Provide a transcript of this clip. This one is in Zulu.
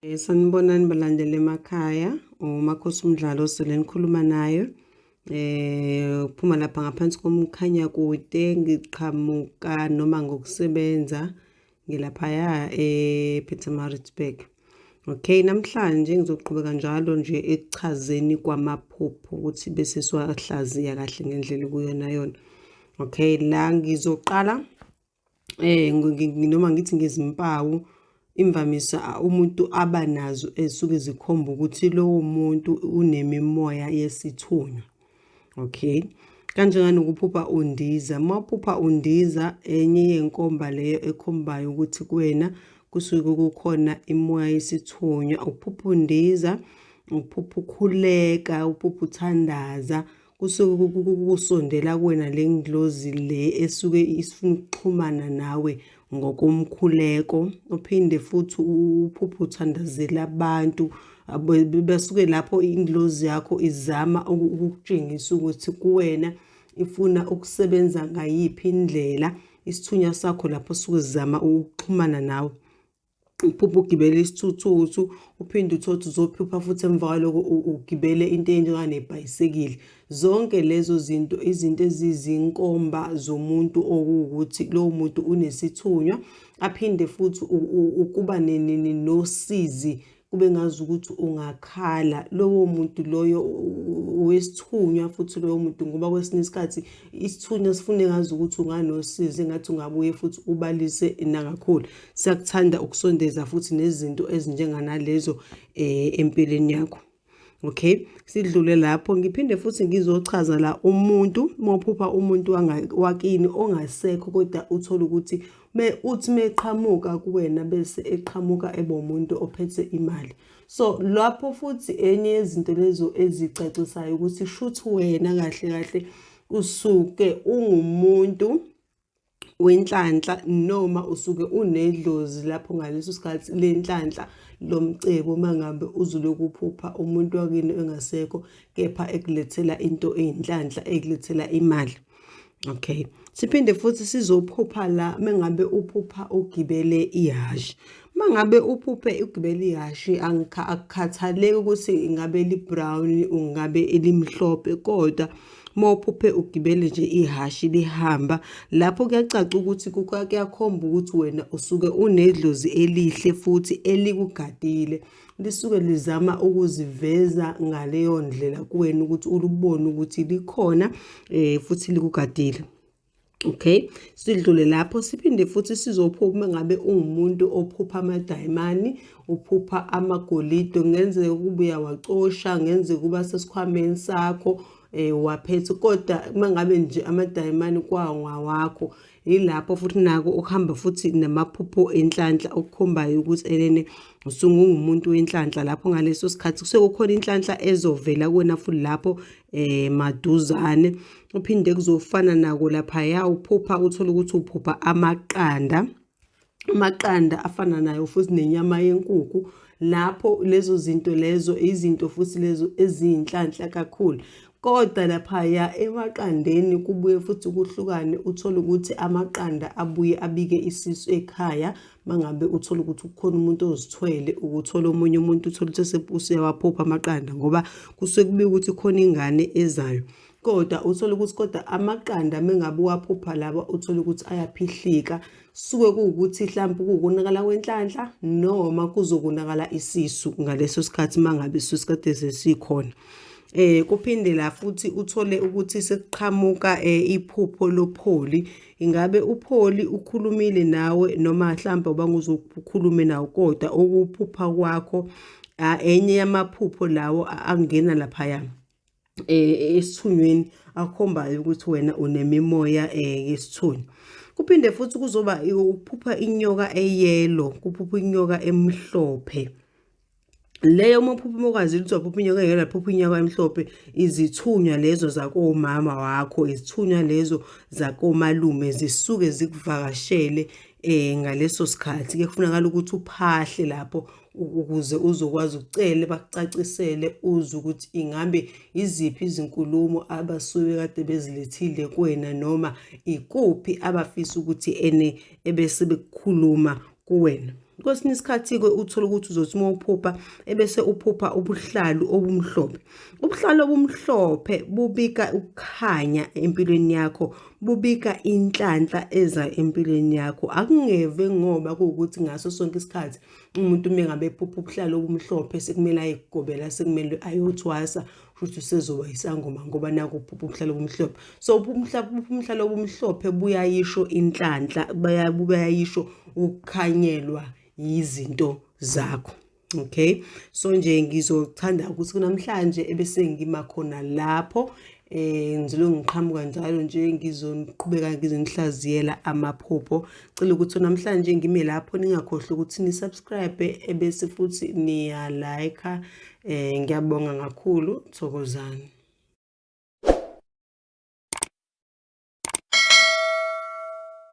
Sanibonani balandeli emakhaya, uMakhosi Mdlalose lenikhuluma nayo. Uphuma lapha ngaphansi koMkhanyakude, ngiqhamuka noma ngokusebenza ngilaphaya Pietermaritzburg. Okay, namhlanje ngizoqhubeka njalo nje ekuchazeni kwamaphupho ukuthi bese siwahlaziya kahle ngendlela kuyona yona. Okay, la ngizoqala noma ngithi ngezimpawu imvamisa umuntu abanazo esuke zikhomba ukuthi lowo muntu unemimoya yesithunywa. Okay, kanjengani ukuphupha undiza. Mawuphupha undiza, enye yenkomba leyo ekhombayo ukuthi kuwena kusuke kukhona imoya yesithunywa. Ukuphupha undiza, ukuphupha ukhuleka, ukuphupha uthandaza, kusuke kusondela kuwena le ndlozi le esuke isifuna ukuxhumana nawe ngokomkhuleko. Uphinde futhi uphupha uthandazela abantu, basuke lapho indlozi yakho izama ukukutshengisa ukuthi kuwena ifuna ukusebenza ngayiphi indlela. Isithunywa sakho lapho suke sizama ukuxhumana nawe. Uphupha ugibele isithuthuthu, uphinde uthothi uzophupha futhi emva kwaloko ugibele into enjenganebhayisikili. Zonke lezo zinto izinto ezizinkomba zomuntu okuwukuthi lowo muntu unesithunywa. Aphinde futhi ukuba nosizi, kube ngazi ukuthi ungakhala. Lowo muntu loyo wesithunywa futhi loyo muntu, ngoba kwesinye isikhathi isithunywa sifune ngazi ukuthi unganosizi, engathi ungabuye futhi ubalise nakakhulu. Siyakuthanda ukusondeza futhi nezinto ezinjenganalezo empilweni yakho. Okay, sidlule lapho. Ngiphinde futhi ngizochaza la umuntu, mawuphupha umuntu wakini ongasekho kodwa uthola ukuthi uthi meqhamuka kuwena bese eqhamuka umuntu ophethe imali. So lapho futhi enye yezinto lezo ezicacisayo ukuthi shuthi wena kahle kahle usuke ungumuntu wenhlanhla noma usuke unedlozi lapho ngaleso sikhathi lenhlanhla lomcebo mangabe uzuloku uphupha umuntu wakini engasekho kepha ekulethela into eyinhlanhla ekulethela imali. Okay, siphinde futhi sizophupha la mengabe uphupha ugibele ihhashi. Mangabe uphuphe ugibele ihhashi, akukhathaleki ukuthi ingabe li-brown ungabe elimhlophe, kodwa mawuphuphe ugibele nje ihhashi lihamba, lapho kuyacaca ukuthi kuyakhomba ukuthi wena usuke unedlozi elihle futhi elikugadile. Lisuke lizama ukuziveza ngaleyo ndlela kuwena ukuthi ulubone ukuthi likhona futhi likugadile. Okay, sidlule lapho. Siphinde futhi sizophupha ngabe ungumuntu ophupha amadayimani, uphupha amagolide, ngenzeka ukuba uyawacosha, ngenzeka kuba sesikhwameni sakho waphethe, kodwa mangabe nje amadayimani kwangawakho, yilapho futhi nako ukuhamba futhi namaphupho enhlanhla okukhombayo ukuthi elene usungumuntu wenhlanhla. Lapho ngaleso sikhathi kukhona inhlanhla ezovela kuwena futhi lapho maduzane. Uphinde kuzofana nako lapha uphupha uthola ukuthi uphupha amaqanda. Amaqanda afana nayo futhi nenyama yenkukhu. Lapho lezo zinto lezo izinto futhi lezo eziyinhlanhla kakhulu, kodwa lapha emaqandeni kubuye futhi kuhlukane. Uthola ukuthi amaqanda abuye abike isisu ekhaya. Mangabe uthola ukuthi kukhona umuntu ozithwele, ukuthola omunye umuntu uthola ukuthi usewaphupha amaqanda ngoba kusuke kubika ukuthi khona ingane ezayo. Kodwa uthola ukuthi kodwa amaqanda mengabe uwaphupha laba uthola ukuthi ayaphihlika, suke kuwukuthi mhlawumbe kuwukonakala kwenhlanhla noma kuzokonakala isisu ngaleso sikhathi mangabe isikade sesikhona. Kuphinde la futhi uthole ukuthi sekuqhamuka iphupho loPholi. Ingabe uPholi ukhulumile nawe noma mhlawumbe ubanga uzokhulume nawe, kodwa ukuphupha kwakho enye yamaphupho lawo angena lapha esithunyweni akhombayo ukuthi wena unemimoya yesithunywa. Kuphinde futhi kuzoba uphupha inyoka eyelo, kuphupha inyoka emhlophe. Leyo maphupho mokwazi ukuthi waphupha inyoka eyelo, waphupha inyoka emhlophe, izithunywa lezo zakomama wakho, izithunywa lezo zakomalume zisuke zikuvakashele ngaleso sikhathi. Ke kufunakala ukuthi uphahle lapho ukuze uzokwazi ukucela bakucacisele, uze ukuthi ingabe iziphi izinkulumo abasuke kade bezilethile kuwena noma ikuphi abafisa ukuthi ebese bekukhuluma kuwena. kwesinye isikhathi-ke uthola ukuthi uzothi uma uphupha ebese uphupha ubuhlalu obumhlophe. Ubuhlalu obumhlophe bubika ukukhanya empilweni yakho, bubika inhlanhla eza empilweni yakho. Akungeve ngoba kuwukuthi ngaso sonke isikhathi umuntu mengabe ephupha ubuhlalu obumhlophe sekumele ayegobela, sekumele ayothwasa, futhi usezoba isangoma ngoba naku uphupha ubuhlalu obumhlophe. So ubuhlalu obumhlophe buyayisho inhlanhla, buyayisho ukukhanyelwa izinto zakho. Okay, so nje ngizothanda ukuthi namhlanje ebese ngima khona lapho ngizolo ngiqhamuka njalo nje ngizoqhubeka ngizonihlaziyela amaphupho. Cela ukuthi namhlanje ngime lapho, ningakhohlwa ukuthi ni subscribe ebese futhi niya like. Ngiyabonga kakhulu, thokozani.